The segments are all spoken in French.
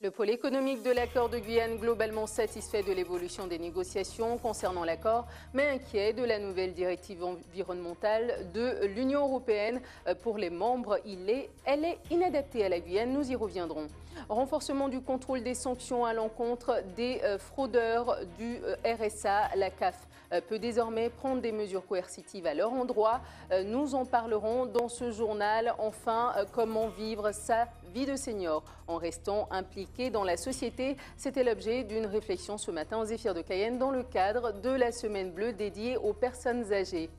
Le pôle économique de l'accord de Guyane, globalement satisfait de l'évolution des négociations concernant l'accord, mais inquiet de la nouvelle directive environnementale de l'Union européenne. Pour les membres, elle est inadaptée à la Guyane, nous y reviendrons. Renforcement du contrôle des sanctions à l'encontre des fraudeurs du RSA, la CAF peut désormais prendre des mesures coercitives à leur endroit. Nous en parlerons dans ce journal. Enfin, comment vivre sa vie de senior en restant impliqué dans la société. C'était l'objet d'une réflexion ce matin aux Zéphyrs de Cayenne dans le cadre de la Semaine bleue dédiée aux personnes âgées.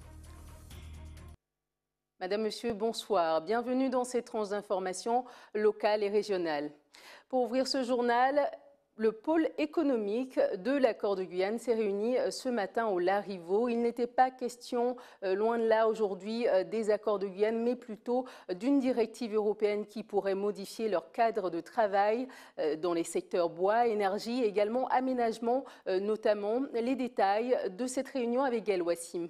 Madame, Monsieur, bonsoir. Bienvenue dans ces tranches d'information locales et régionales. Pour ouvrir ce journal, le pôle économique de l'accord de Guyane s'est réuni ce matin au Larivot. Il n'était pas question, loin de là aujourd'hui, des accords de Guyane, mais plutôt d'une directive européenne qui pourrait modifier leur cadre de travail dans les secteurs bois, énergie et également aménagement, notamment. Les détails de cette réunion avec Gaël Wassim.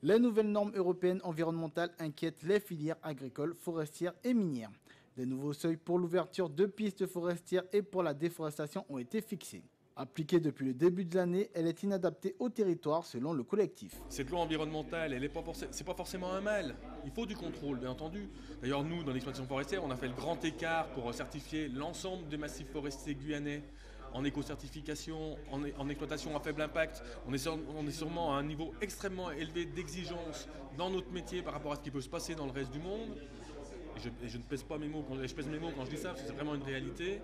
Les nouvelles normes européennes environnementales inquiètent les filières agricoles, forestières et minières. Des nouveaux seuils pour l'ouverture de pistes forestières et pour la déforestation ont été fixés. Appliquée depuis le début de l'année, elle est inadaptée au territoire selon le collectif. Cette loi environnementale, c'est pas forcément un mal. Il faut du contrôle, bien entendu. D'ailleurs, nous, dans l'exploitation forestière, on a fait le grand écart pour certifier l'ensemble des massifs forestiers guyanais en éco-certification, en exploitation à faible impact. On est sûrement à un niveau extrêmement élevé d'exigence dans notre métier par rapport à ce qui peut se passer dans le reste du monde. Et je ne pèse pas mes mots, je pèse mes mots quand je dis ça, parce que c'est vraiment une réalité.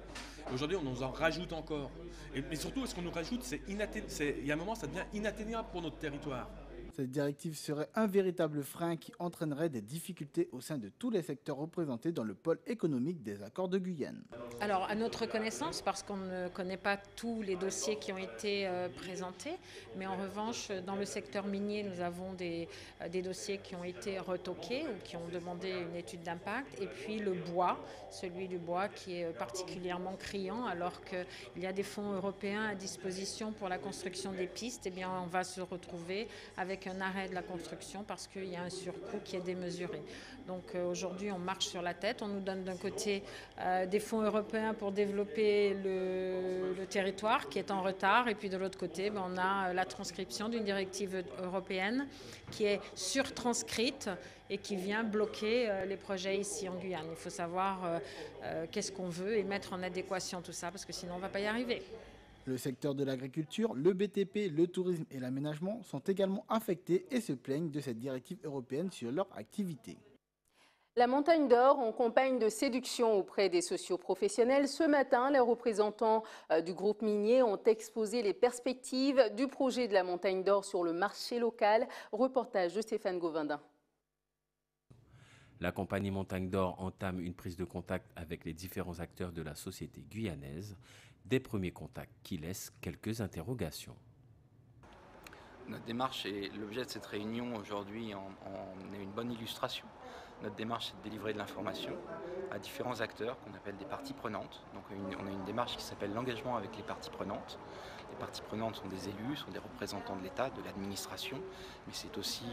Aujourd'hui, on nous en rajoute encore. Mais surtout, ce qu'on nous rajoute, il y a un moment, ça devient inatteignable pour notre territoire. Cette directive serait un véritable frein qui entraînerait des difficultés au sein de tous les secteurs représentés dans le pôle économique des accords de Guyane. Alors, à notre connaissance, parce qu'on ne connaît pas tous les dossiers qui ont été présentés, mais en revanche, dans le secteur minier, nous avons des dossiers qui ont été retoqués ou qui ont demandé une étude d'impact. Et puis le bois, celui du bois qui est particulièrement criant, alors qu'il y a des fonds européens à disposition pour la construction des pistes, eh bien, on va se retrouver avec un arrêt de la construction parce qu'il y a un surcoût qui est démesuré. Donc aujourd'hui, on marche sur la tête. On nous donne d'un côté des fonds européens pour développer le territoire qui est en retard. Et puis de l'autre côté, on a la transcription d'une directive européenne qui est surtranscrite et qui vient bloquer les projets ici en Guyane. Il faut savoir qu'est-ce qu'on veut et mettre en adéquation tout ça parce que sinon on ne va pas y arriver. Le secteur de l'agriculture, le BTP, le tourisme et l'aménagement sont également affectés et se plaignent de cette directive européenne sur leur activité. La Montagne d'Or en campagne de séduction auprès des socioprofessionnels. Ce matin, les représentants du groupe minier ont exposé les perspectives du projet de la Montagne d'Or sur le marché local. Reportage de Stéphane Govindin. La compagnie Montagne d'Or entame une prise de contact avec les différents acteurs de la société guyanaise. Des premiers contacts qui laissent quelques interrogations. Notre démarche et l'objet de cette réunion aujourd'hui en est une bonne illustration. Notre démarche, c'est de délivrer de l'information à différents acteurs qu'on appelle des parties prenantes. Donc on a une démarche qui s'appelle l'engagement avec les parties prenantes. Les parties prenantes sont des élus, sont des représentants de l'État, de l'administration, mais c'est aussi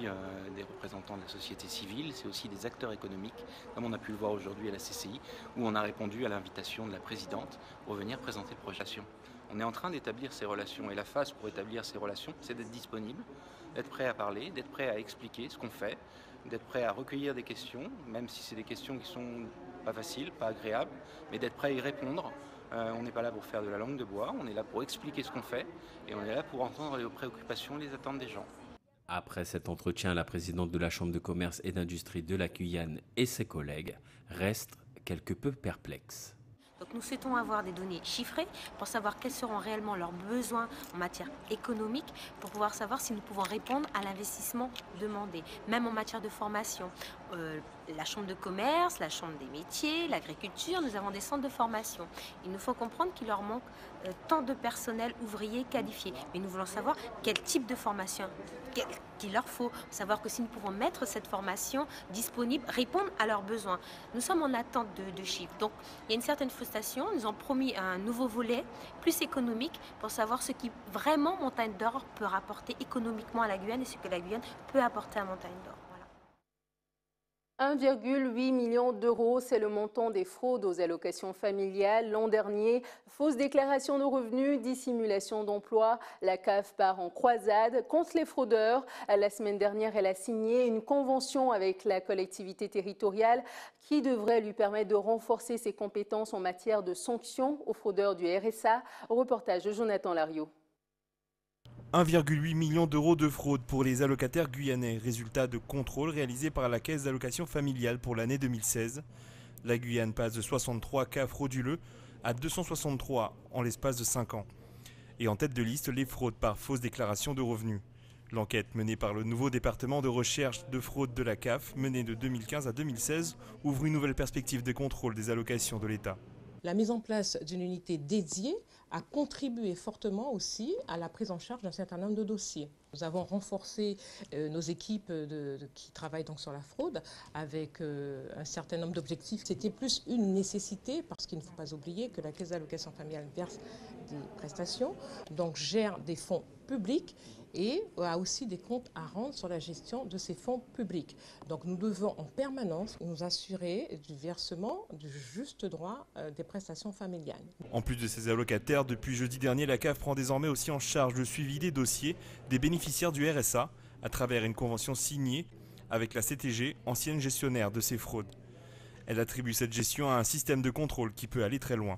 des représentants de la société civile, c'est aussi des acteurs économiques, comme on a pu le voir aujourd'hui à la CCI, où on a répondu à l'invitation de la présidente pour venir présenter le projet. On est en train d'établir ces relations, et la phase pour établir ces relations, c'est d'être disponible, d'être prêt à parler, d'être prêt à expliquer ce qu'on fait, d'être prêt à recueillir des questions, même si c'est des questions qui sont pas faciles, pas agréables, mais d'être prêt à y répondre. On n'est pas là pour faire de la langue de bois, on est là pour expliquer ce qu'on fait et on est là pour entendre les préoccupations, les attentes des gens. Après cet entretien, la présidente de la Chambre de commerce et d'industrie de la Guyane et ses collègues restent quelque peu perplexes. Donc nous souhaitons avoir des données chiffrées pour savoir quels seront réellement leurs besoins en matière économique, pour pouvoir savoir si nous pouvons répondre à l'investissement demandé, même en matière de formation. La chambre de commerce, la chambre des métiers, l'agriculture, nous avons des centres de formation. Il nous faut comprendre qu'il leur manque tant de personnel ouvrier qualifié. Mais nous voulons savoir quel type de formation qu'il leur faut. Savoir que si nous pouvons mettre cette formation disponible, répondre à leurs besoins. Nous sommes en attente de chiffres. Donc il y a une certaine frustration. Nous avons promis un nouveau volet plus économique pour savoir ce qui vraiment Montagne d'Or peut rapporter économiquement à la Guyane et ce que la Guyane peut apporter à Montagne d'Or. 1,8 million d'euros, c'est le montant des fraudes aux allocations familiales l'an dernier. Fausse déclaration de revenus, dissimulation d'emploi. La CAF part en croisade contre les fraudeurs. La semaine dernière, elle a signé une convention avec la collectivité territoriale qui devrait lui permettre de renforcer ses compétences en matière de sanctions aux fraudeurs du RSA. Reportage de Jonathan Lariot. 1,8 million d'euros de fraude pour les allocataires guyanais, résultat de contrôles réalisés par la Caisse d'allocation familiale pour l'année 2016. La Guyane passe de 63 cas frauduleux à 263 en l'espace de 5 ans. Et en tête de liste, les fraudes par fausse déclaration de revenus. L'enquête menée par le nouveau département de recherche de fraude de la CAF, menée de 2015 à 2016, ouvre une nouvelle perspective de contrôle des allocations de l'État. La mise en place d'une unité dédiée a contribué fortement aussi à la prise en charge d'un certain nombre de dossiers. Nous avons renforcé nos équipes qui travaillent donc sur la fraude avec un certain nombre d'objectifs. C'était plus une nécessité parce qu'il ne faut pas oublier que la Caisse d'allocation familiale verse des prestations, donc gère des fonds publics et a aussi des comptes à rendre sur la gestion de ces fonds publics. Donc nous devons en permanence nous assurer du versement du juste droit des prestations familiales. En plus de ces allocataires, depuis jeudi dernier, la CAF prend désormais aussi en charge le suivi des dossiers des bénéficiaires du RSA à travers une convention signée avec la CTG, ancienne gestionnaire de ces fraudes. Elle attribue cette gestion à un système de contrôle qui peut aller très loin.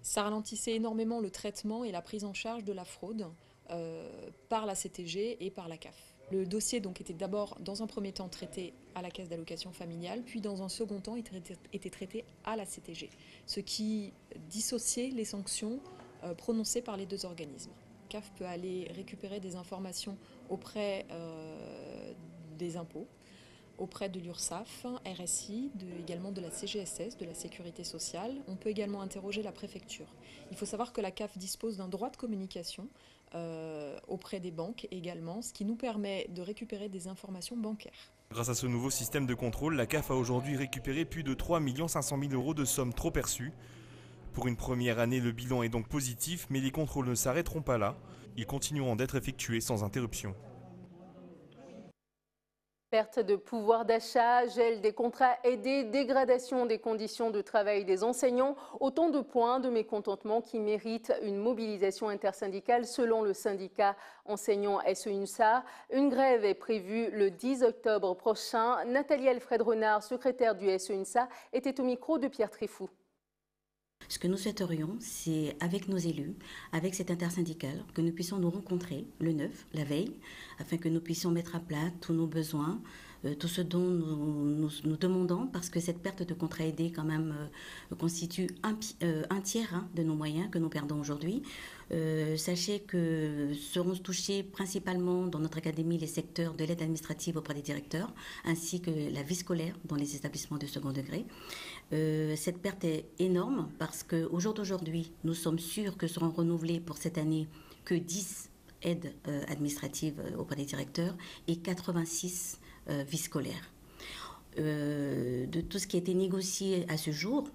Ça ralentissait énormément le traitement et la prise en charge de la fraude par la CTG et par la CAF. Le dossier donc était d'abord, dans un premier temps, traité à la Caisse d'allocation familiale, puis dans un second temps, était traité à la CTG, ce qui dissociait les sanctions prononcées par les deux organismes. La CAF peut aller récupérer des informations auprès des impôts, auprès de l'URSSAF, RSI, également de la CGSS, de la Sécurité sociale. On peut également interroger la préfecture. Il faut savoir que la CAF dispose d'un droit de communication auprès des banques également, ce qui nous permet de récupérer des informations bancaires. Grâce à ce nouveau système de contrôle, la CAF a aujourd'hui récupéré plus de 3 500 000 euros de sommes trop perçues. Pour une première année, le bilan est donc positif, mais les contrôles ne s'arrêteront pas là. Ils continueront d'être effectués sans interruption. Perte de pouvoir d'achat, gel des contrats aidés, dégradation des conditions de travail des enseignants, autant de points de mécontentement qui méritent une mobilisation intersyndicale selon le syndicat enseignant SEUNSA. Une grève est prévue le 10 octobre prochain. Nathalie Alfred Renard, secrétaire du SEUNSA, était au micro de Pierre Tréfou. Ce que nous souhaiterions, c'est avec nos élus, avec cet intersyndical, que nous puissions nous rencontrer le 9, la veille, afin que nous puissions mettre à plat tous nos besoins, tout ce dont nous demandons, parce que cette perte de contrat aidé quand même constitue un tiers de nos moyens que nous perdons aujourd'hui. Sachez que seront touchés principalement dans notre académie les secteurs de l'aide administrative auprès des directeurs, ainsi que la vie scolaire dans les établissements de second degré. Cette perte est énorme parce qu'au jour d'aujourd'hui, nous sommes sûrs que seront renouvelés pour cette année que 10 aides administratives auprès des directeurs et 86 vie scolaire. De tout ce qui a été négocié à ce jour,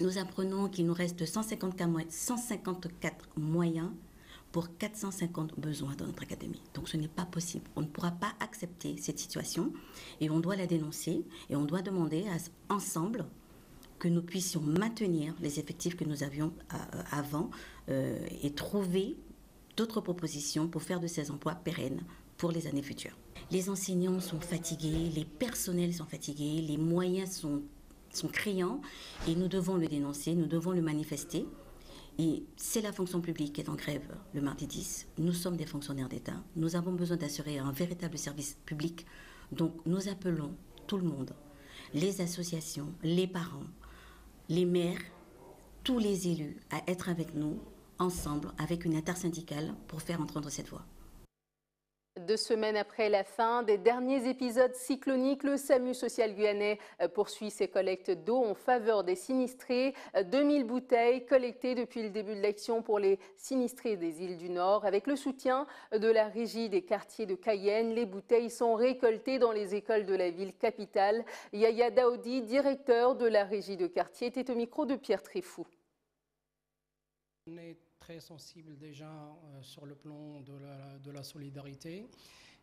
nous apprenons qu'il nous reste 154 moyens pour 450 besoins dans notre académie. Donc ce n'est pas possible. On ne pourra pas accepter cette situation et on doit la dénoncer et on doit demander ensemble que nous puissions maintenir les effectifs que nous avions avant et trouver d'autres propositions pour faire de ces emplois pérennes pour les années futures. Les enseignants sont fatigués, les personnels sont fatigués, les moyens sont criants et nous devons le dénoncer, nous devons le manifester. Et c'est la fonction publique qui est en grève le mardi 10. Nous sommes des fonctionnaires d'État. Nous avons besoin d'assurer un véritable service public. Donc nous appelons tout le monde, les associations, les parents, les maires, tous les élus à être avec nous, ensemble, avec une intersyndicale pour faire entendre cette voix. 2 semaines après la fin des derniers épisodes cycloniques, le SAMU social guyanais poursuit ses collectes d'eau en faveur des sinistrés. 2000 bouteilles collectées depuis le début de l'action pour les sinistrés des îles du Nord. Avec le soutien de la régie des quartiers de Cayenne, les bouteilles sont récoltées dans les écoles de la ville capitale. Yaya Daoudi, directeur de la régie de quartier, était au micro de Pierre Tréfou. On est très sensible déjà sur le plan de la solidarité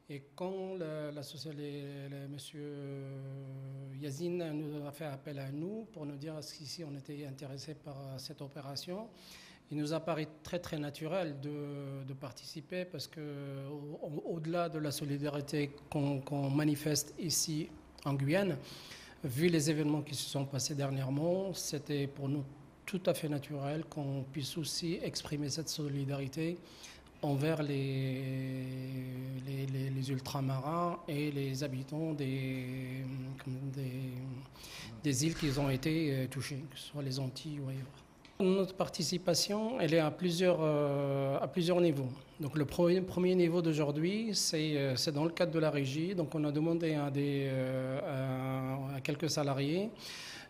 Et quand monsieur Yazine nous a fait appel à nous pour nous dire si on était intéressé par cette opération, il nous a paru très très naturel de participer parce que au-delà de la solidarité qu'on manifeste ici en Guyane, vu les événements qui se sont passés dernièrement, c'était pour nous tout à fait naturel qu'on puisse aussi exprimer cette solidarité envers les ultramarins et les habitants des îles qui ont été touchées, que ce soit les Antilles ou ailleurs. Notre participation, elle est à plusieurs niveaux. Donc le premier niveau d'aujourd'hui, c'est dans le cadre de la régie. Donc on a demandé à quelques salariés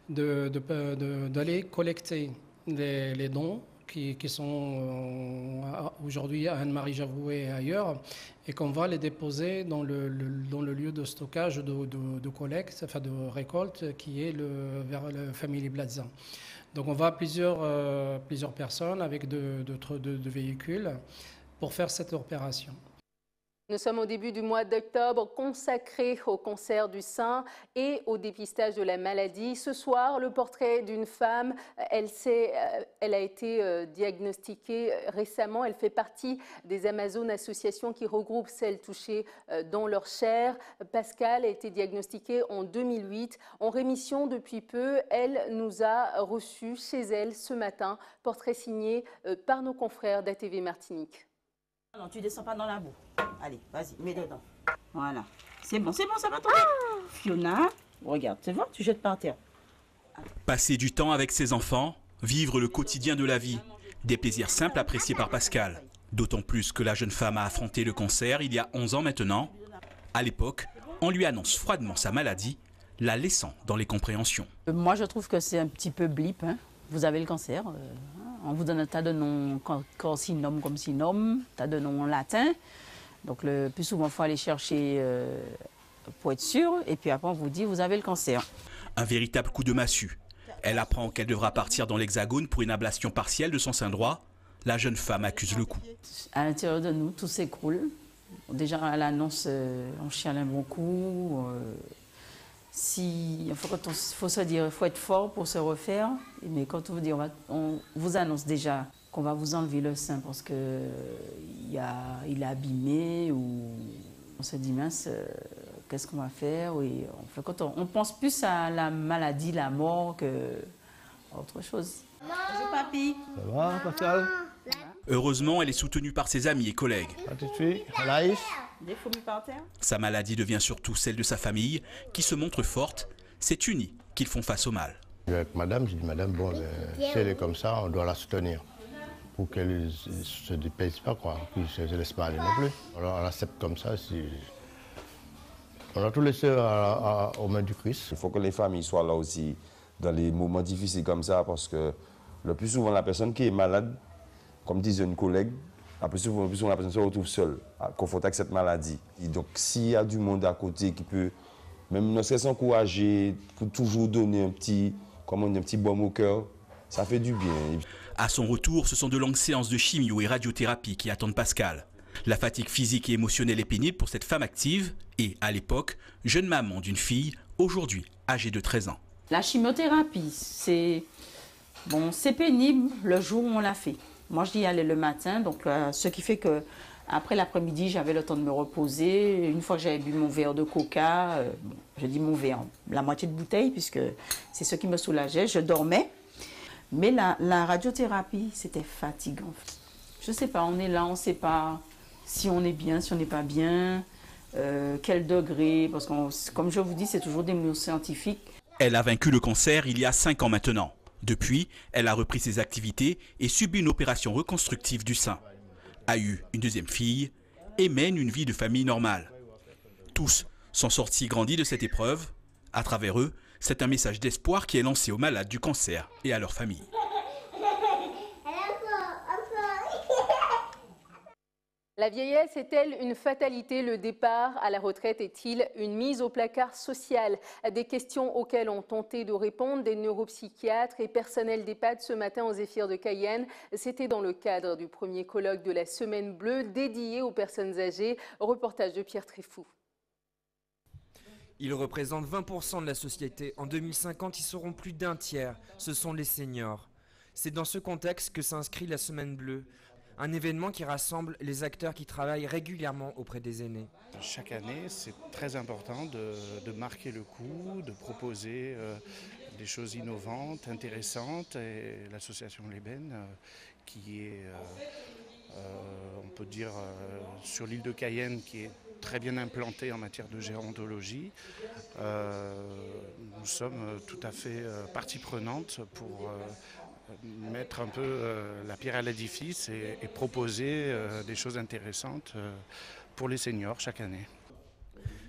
d'aller collecter les dons qui sont aujourd'hui à Anne-Marie Javoué et ailleurs, et qu'on va les déposer dans le lieu de stockage de collecte, enfin de récolte, qui est vers le Family Plaza. Donc on va plusieurs personnes avec de véhicules pour faire cette opération. Nous sommes au début du mois d'octobre consacré au cancer du sein et au dépistage de la maladie. Ce soir, le portrait d'une femme, elle a été diagnostiquée récemment. Elle fait partie des Amazones associations qui regroupent celles touchées dans leur chair. Pascal a été diagnostiquée en 2008. En rémission depuis peu, elle nous a reçus chez elle ce matin. Portrait signé par nos confrères d'ATV Martinique. Non, tu descends pas dans la boue. Allez, vas-y, mets dedans. Voilà. C'est bon, ça va tomber. Fiona, regarde, tu vois, tu jettes par terre. Passer du temps avec ses enfants, vivre le quotidien de la vie, des plaisirs simples appréciés par Pascal. D'autant plus que la jeune femme a affronté le cancer il y a 11 ans maintenant. À l'époque, on lui annonce froidement sa maladie, la laissant dans les compréhensions. Moi, je trouve que c'est un petit peu blip. Hein. Vous avez le cancer. On vous donne un tas de noms carcinome comme sinome, tas de noms en latin. Donc le plus souvent, il faut aller chercher pour être sûr. Et puis après, on vous dit, vous avez le cancer. Un véritable coup de massue. Elle apprend qu'elle devra partir dans l'Hexagone pour une ablation partielle de son sein droit. La jeune femme accuse le coup. À l'intérieur de nous, tout s'écroule. Déjà, à l'annonce, on chiale beaucoup. Il faut se dire, il faut être fort pour se refaire. Mais quand on vous dit, on vous annonce déjà qu'on va vous enlever le sein parce qu'il est abîmé, ou on se dit, mince, qu'est-ce qu'on va faire? Oui, quand on pense plus à la maladie, la mort, qu'autre chose. Bonjour papy. Ça va, Pascal? Heureusement, elle est soutenue par ses amis et collègues. Sa maladie devient surtout celle de sa famille, qui se montre forte. C'est unis qu'ils font face au mal. Avec madame, j'ai dit, madame, bon, si elle est comme ça, on doit la soutenir. Pour qu'elle ne se dépaise pas, quoi. Puis ne se laisse pas aller non plus. Alors on accepte comme ça. On a tout laissé aux mains du Christ. Il faut que les familles soient là aussi dans les moments difficiles comme ça, parce que le plus souvent, la personne qui est malade, comme disait une collègue, le plus souvent la personne se retrouve seule, confrontée avec cette maladie. Et donc, s'il y a du monde à côté qui peut, même ne serait-ce s'encourager, pour toujours donner un petit baume au cœur, ça fait du bien. À son retour, ce sont de longues séances de chimio et radiothérapie qui attendent Pascal. La fatigue physique et émotionnelle est pénible pour cette femme active et, à l'époque, jeune maman d'une fille, aujourd'hui âgée de 13 ans. La chimiothérapie, c'est pénible le jour où on l'a fait. Moi, je dis aller le matin, donc ce qui fait que après l'après-midi, j'avais le temps de me reposer. Une fois que j'avais bu mon verre de coca, je dis mon verre, la moitié de bouteille, puisque c'est ce qui me soulageait, je dormais. Mais la radiothérapie, c'était fatigant. Je ne sais pas, on est là, on ne sait pas si on est bien, si on n'est pas bien, quel degré, parce que comme je vous dis, c'est toujours des mots scientifiques. Elle a vaincu le cancer il y a 5 ans maintenant. Depuis, elle a repris ses activités et subi une opération reconstructive du sein. A eu une deuxième fille et mène une vie de famille normale. Tous sont sortis grandis de cette épreuve. À travers eux, c'est un message d'espoir qui est lancé aux malades du cancer et à leur famille. La vieillesse est-elle une fatalité? Le départ à la retraite est-il une mise au placard social? Des questions auxquelles ont tenté de répondre des neuropsychiatres et personnels d'EHPAD ce matin aux Zéphyrs de Cayenne. C'était dans le cadre du premier colloque de la Semaine Bleue dédié aux personnes âgées. Reportage de Pierre Tréfou. Ils représentent 20% de la société. En 2050, ils seront plus d'un tiers. Ce sont les seniors. C'est dans ce contexte que s'inscrit la Semaine Bleue. Un événement qui rassemble les acteurs qui travaillent régulièrement auprès des aînés. Chaque année, c'est très important de marquer le coup, de proposer des choses innovantes, intéressantes. Et l'association Leben, qui est, on peut dire, sur l'île de Cayenne, qui est très bien implantée en matière de gérontologie, nous sommes tout à fait partie prenante pour mettre un peu la pierre à l'édifice et proposer des choses intéressantes pour les seniors chaque année.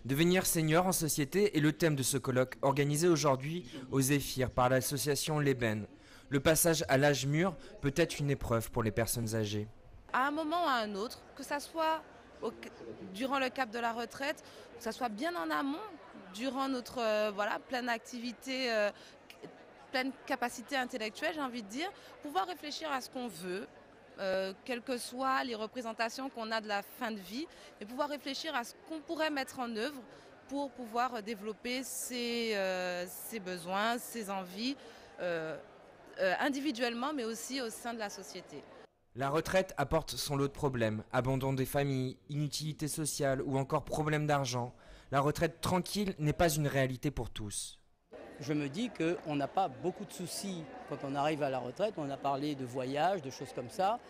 Devenir senior en société est le thème de ce colloque organisé aujourd'hui aux Zéphyrs par l'association Leben. Le passage à l'âge mûr peut être une épreuve pour les personnes âgées. À un moment ou à un autre, que ça soit durant le cap de la retraite, que ça soit bien en amont, durant notre pleine activité, pleine capacité intellectuelle, j'ai envie de dire, pouvoir réfléchir à ce qu'on veut, quelles que soient les représentations qu'on a de la fin de vie, et pouvoir réfléchir à ce qu'on pourrait mettre en œuvre pour pouvoir développer ses besoins, ses envies, individuellement, mais aussi au sein de la société. La retraite apporte son lot de problèmes, abandon des familles, inutilité sociale ou encore problème d'argent. La retraite tranquille n'est pas une réalité pour tous. Je me dis qu'on n'a pas beaucoup de soucis quand on arrive à la retraite. On a parlé de voyage, de choses comme ça.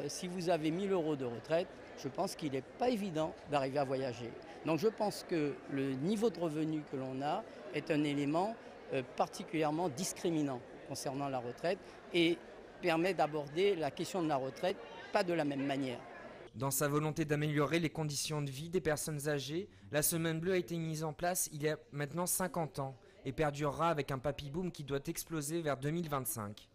Si vous avez 1 000 € de retraite, je pense qu'il n'est pas évident d'arriver à voyager. Donc je pense que le niveau de revenu que l'on a est un élément particulièrement discriminant concernant la retraite et permet d'aborder la question de la retraite pas de la même manière. Dans sa volonté d'améliorer les conditions de vie des personnes âgées, la Semaine Bleue a été mise en place il y a maintenant 50 ans et perdurera avec un papy-boom qui doit exploser vers 2025.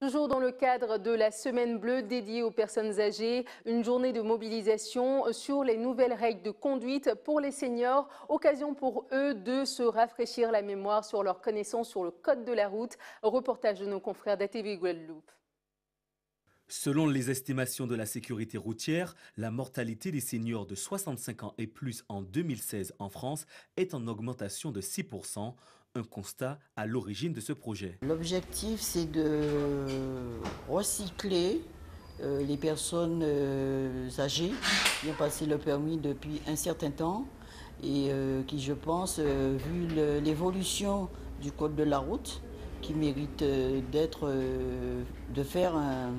Toujours dans le cadre de la Semaine Bleue dédiée aux personnes âgées, une journée de mobilisation sur les nouvelles règles de conduite pour les seniors. Occasion pour eux de se rafraîchir la mémoire sur leurs connaissances sur le code de la route. Reportage de nos confrères d'ATV Guadeloupe. Selon les estimations de la sécurité routière, la mortalité des seniors de 65 ans et plus en 2016 en France est en augmentation de 6%. Un constat à l'origine de ce projet. L'objectif, c'est de recycler les personnes âgées qui ont passé le permis depuis un certain temps et qui, je pense, vu l'évolution du code de la route, qui mérite de faire un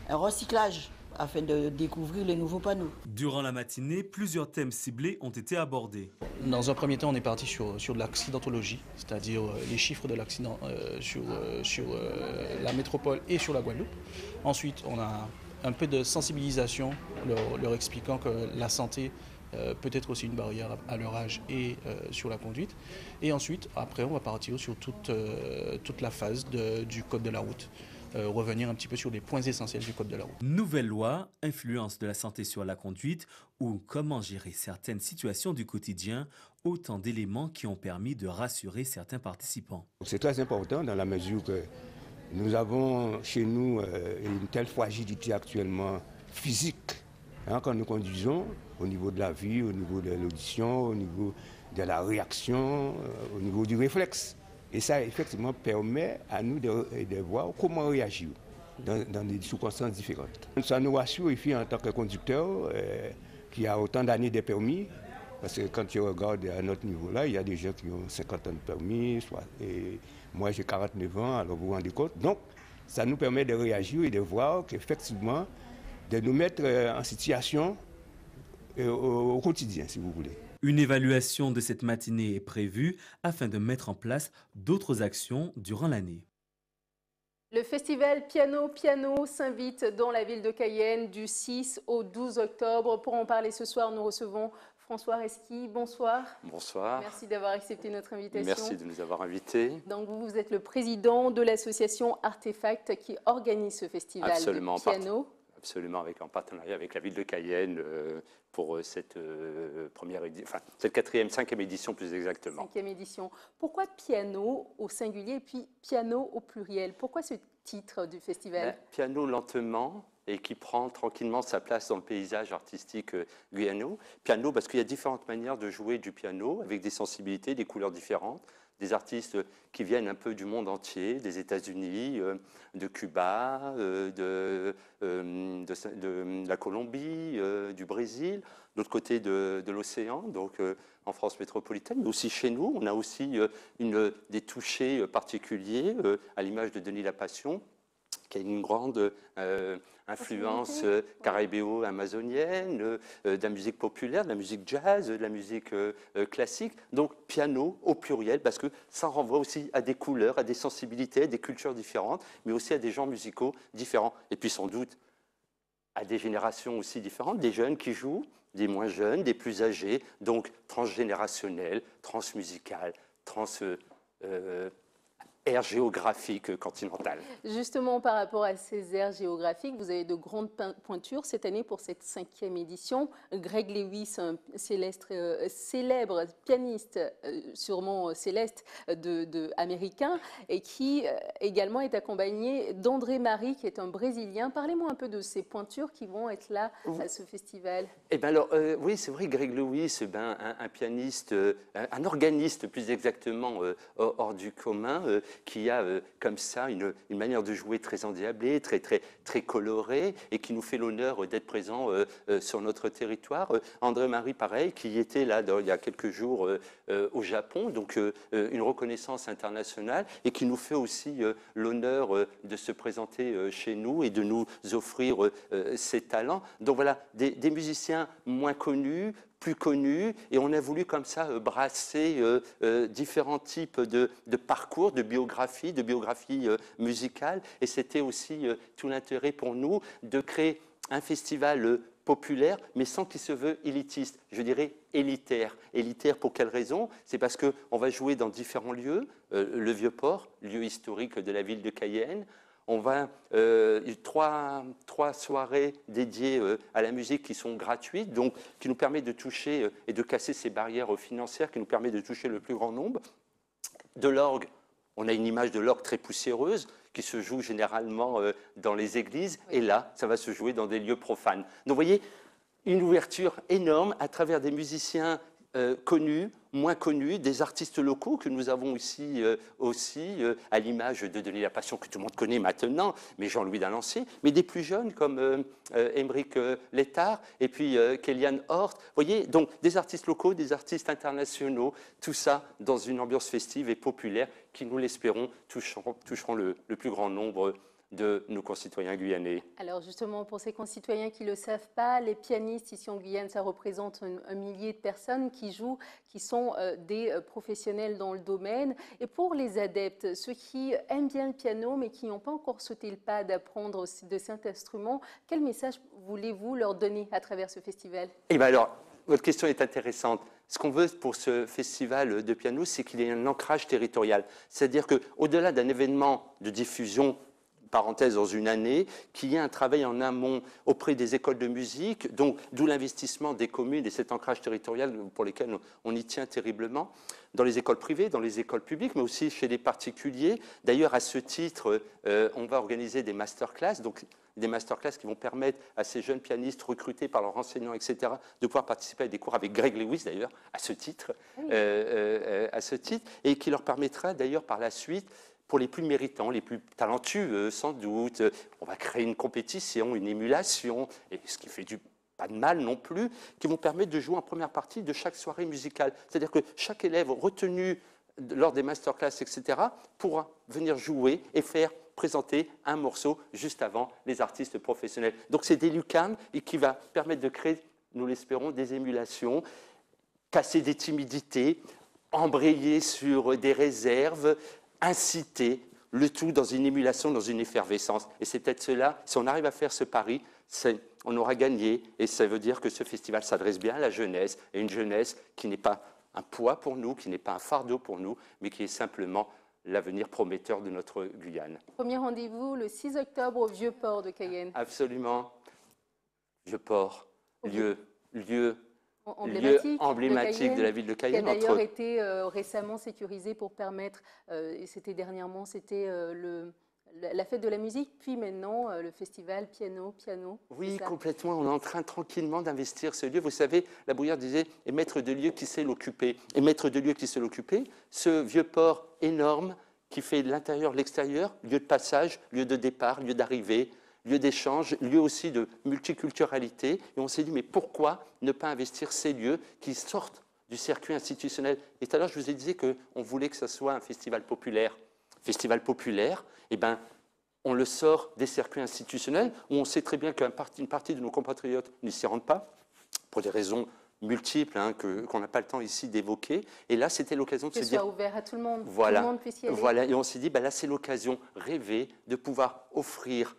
recyclage afin de découvrir les nouveaux panneaux. Durant la matinée, plusieurs thèmes ciblés ont été abordés. Dans un premier temps, on est parti sur de l'accidentologie, c'est-à-dire les chiffres de l'accident sur la métropole et sur la Guadeloupe. Ensuite, on a un peu de sensibilisation, leur expliquant que la santé peut être aussi une barrière à leur âge et sur la conduite. Et ensuite, après, on va partir sur toute la phase du code de la route. Revenir un petit peu sur les points essentiels du code de la route. Nouvelle loi, influence de la santé sur la conduite ou comment gérer certaines situations du quotidien, autant d'éléments qui ont permis de rassurer certains participants. C'est très important dans la mesure que nous avons chez nous une telle fragilité actuellement physique quand nous conduisons, au niveau de la vue, au niveau de l'audition, au niveau de la réaction, au niveau du réflexe. Et ça, effectivement, permet à nous de voir comment réagir dans des circonstances différentes. Ça nous rassure ici en tant que conducteur qui a autant d'années de permis, parce que quand tu regardes à notre niveau-là, il y a des gens qui ont 50 ans de permis, et moi j'ai 49 ans, alors vous vous rendez compte. Donc, ça nous permet de réagir et de voir qu'effectivement, de nous mettre en situation au quotidien, si vous voulez. Une évaluation de cette matinée est prévue afin de mettre en place d'autres actions durant l'année. Le festival Piano Piano s'invite dans la ville de Cayenne du 6 au 12 octobre. Pour en parler ce soir, nous recevons François Reski, bonsoir. Bonsoir. Merci d'avoir accepté notre invitation. Merci de nous avoir invités. Donc vous êtes le président de l'association Artefact qui organise ce festival de piano. Absolument, en partenariat avec la ville de Cayenne pour cette cette 5e édition plus exactement. 5e édition. Pourquoi piano au singulier et puis piano au pluriel? Pourquoi ce titre du festival? Piano lentement et qui prend tranquillement sa place dans le paysage artistique guyano. Piano parce qu'il y a différentes manières de jouer du piano avec des sensibilités, des couleurs différentes. Des artistes qui viennent un peu du monde entier, des États-Unis, de Cuba, de la Colombie, du Brésil, de l'autre côté de l'océan, donc en France métropolitaine, mais aussi chez nous. On a aussi des touchés particuliers, à l'image de Denis Lapassion, qui a une grande influence caribéo-amazonienne, de la musique populaire, de la musique jazz, de la musique classique. Donc piano au pluriel, parce que ça renvoie aussi à des couleurs, à des sensibilités, à des cultures différentes, mais aussi à des genres musicaux différents. Et puis sans doute à des générations aussi différentes, des jeunes qui jouent, des moins jeunes, des plus âgés, donc transgénérationnel, transmusical, aires géographiques continentales. Justement, par rapport à ces aires géographiques, vous avez de grandes pointures cette année pour cette 5e édition. Greg Lewis, un célèbre pianiste, sûrement céleste, américain, et qui également est accompagné d'André Marie, qui est un Brésilien. Parlez-moi un peu de ces pointures qui vont être là à ce festival. Eh bien alors, oui, c'est vrai, Greg Lewis, un pianiste, un organiste plus exactement hors du commun, qui a comme ça une manière de jouer très endiablée, très colorée, et qui nous fait l'honneur d'être présent sur notre territoire. André-Marie, pareil, qui était là il y a quelques jours au Japon, donc une reconnaissance internationale, et qui nous fait aussi l'honneur de se présenter chez nous et de nous offrir ses talents. Donc voilà, des musiciens moins connus, plus connus, et on a voulu comme ça brasser différents types de parcours, de biographie musicale, et c'était aussi tout l'intérêt pour nous de créer un festival populaire, mais sans qu'il se veut élitiste, je dirais élitaire. Élitaire pour quelle raison? C'est parce qu'on va jouer dans différents lieux, le Vieux-Port, lieu historique de la ville de Cayenne. On va trois soirées dédiées à la musique qui sont gratuites, donc qui nous permet de toucher et de casser ces barrières financières, qui nous permet de toucher le plus grand nombre. De l'orgue, on a une image de l'orgue très poussiéreuse qui se joue généralement dans les églises, et là, ça va se jouer dans des lieux profanes. Donc vous voyez, une ouverture énorme à travers des musiciens connus, moins connus, des artistes locaux que nous avons aussi à l'image de Denis Lapassion, que tout le monde connaît maintenant, mais Jean-Louis Dalancier, mais des plus jeunes comme Émeric Létard et puis Kéliane Hort. Vous voyez, donc des artistes locaux, des artistes internationaux, tout ça dans une ambiance festive et populaire qui, nous l'espérons, toucheront le plus grand nombre de nos concitoyens guyanais. Alors justement, pour ces concitoyens qui ne le savent pas, les pianistes ici en Guyane, ça représente un millier de personnes qui jouent, qui sont des professionnels dans le domaine. Et pour les adeptes, ceux qui aiment bien le piano mais qui n'ont pas encore sauté le pas d'apprendre de cet instrument, quel message voulez-vous leur donner à travers ce festival? Eh bien alors, votre question est intéressante. Ce qu'on veut pour ce festival de piano, c'est qu'il y ait un ancrage territorial. C'est-à-dire qu'au-delà d'un événement de diffusion, parenthèse dans une année, qu'il y ait un travail en amont auprès des écoles de musique, donc d'où l'investissement des communes et cet ancrage territorial pour lesquels on y tient terriblement, dans les écoles privées, dans les écoles publiques, mais aussi chez les particuliers. D'ailleurs, à ce titre, on va organiser des masterclass, donc des masterclass qui vont permettre à ces jeunes pianistes recrutés par leurs enseignants, etc., de pouvoir participer à des cours avec Greg Lewis, d'ailleurs, à ce titre, et qui leur permettra d'ailleurs par la suite, pour les plus méritants, les plus talentueux, sans doute, on va créer une compétition, une émulation, et ce qui fait pas de mal non plus, qui vont permettre de jouer en première partie de chaque soirée musicale. C'est-à-dire que chaque élève retenu lors des masterclass, etc., pourra venir jouer et faire présenter un morceau juste avant les artistes professionnels. Donc c'est des lucarnes et qui va permettre de créer, nous l'espérons, des émulations, casser des timidités, embrayer sur des réserves, inciter le tout dans une émulation, dans une effervescence. Et c'est peut-être cela, si on arrive à faire ce pari, on aura gagné. Et ça veut dire que ce festival s'adresse bien à la jeunesse, et une jeunesse qui n'est pas un poids pour nous, qui n'est pas un fardeau pour nous, mais qui est simplement l'avenir prometteur de notre Guyane. Premier rendez-vous le 6 octobre au Vieux-Port de Cayenne. Absolument. Vieux-Port, lieu emblématique de la ville de Cayenne. Qui a d'ailleurs été récemment sécurisé pour permettre, et c'était dernièrement, c'était la fête de la musique, puis maintenant le festival Piano. Oui, complètement. On est en train tranquillement d'investir ce lieu. Vous savez, la Bruyère disait « et maître de lieu qui sait l'occuper ». Et maître de lieu qui sait l'occuper, ce vieux port énorme qui fait l'intérieur, l'extérieur, lieu de passage, lieu de départ, lieu d'arrivée, lieu d'échange, lieu aussi de multiculturalité. Et on s'est dit, mais pourquoi ne pas investir ces lieux qui sortent du circuit institutionnel? Et tout à l'heure, je vous ai dit qu'on voulait que ce soit un festival populaire. Festival populaire, eh ben, on le sort des circuits institutionnels où on sait très bien qu'une partie de nos compatriotes ne s'y rendent pas, pour des raisons multiples qu'on n'a pas le temps ici d'évoquer. Et là, c'était l'occasion de se dire... Que ce soit ouvert à tout le monde, voilà, tout le monde puisse y aller. Voilà, et on s'est dit, ben là, c'est l'occasion rêvée de pouvoir offrir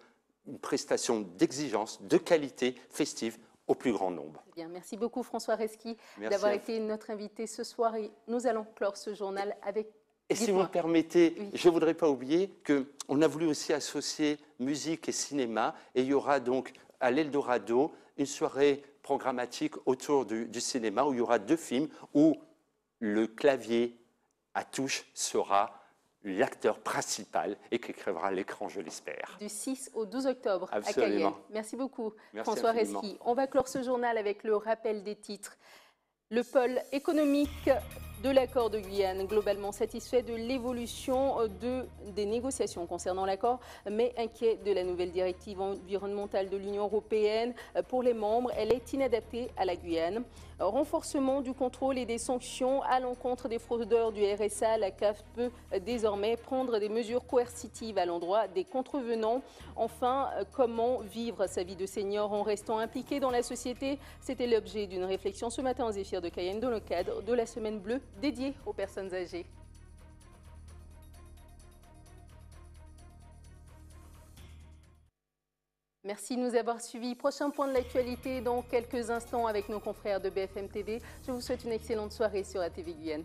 une prestation d'exigence, de qualité festive au plus grand nombre. Bien, merci beaucoup François Reski d'avoir été notre invité ce soir et nous allons clore ce journal avec... Et si vous me permettez, je ne voudrais pas oublier qu'on a voulu aussi associer musique et cinéma et il y aura donc à l'Eldorado une soirée programmatique autour du cinéma où il y aura 2 films où le clavier à touche sera l'acteur principal et qui crèvera l'écran, je l'espère. Du 6 au 12 octobre Absolument. à Cayenne. Merci beaucoup Merci François infiniment. Reski. On va clore ce journal avec le rappel des titres. Le pôle économique de l'accord de Guyane, globalement satisfait de l'évolution des négociations concernant l'accord, mais inquiet de la nouvelle directive environnementale de l'Union européenne. Pour les membres, elle est inadaptée à la Guyane. Renforcement du contrôle et des sanctions à l'encontre des fraudeurs du RSA, la CAF peut désormais prendre des mesures coercitives à l'endroit des contrevenants. Enfin, comment vivre sa vie de senior en restant impliqué dans la société? C'était l'objet d'une réflexion ce matin aux Zéphyrs de Cayenne dans le cadre de la Semaine Bleue dédiée aux personnes âgées. Merci de nous avoir suivis. Prochain point de l'actualité dans quelques instants avec nos confrères de BFM TV. Je vous souhaite une excellente soirée sur ATV Guyane.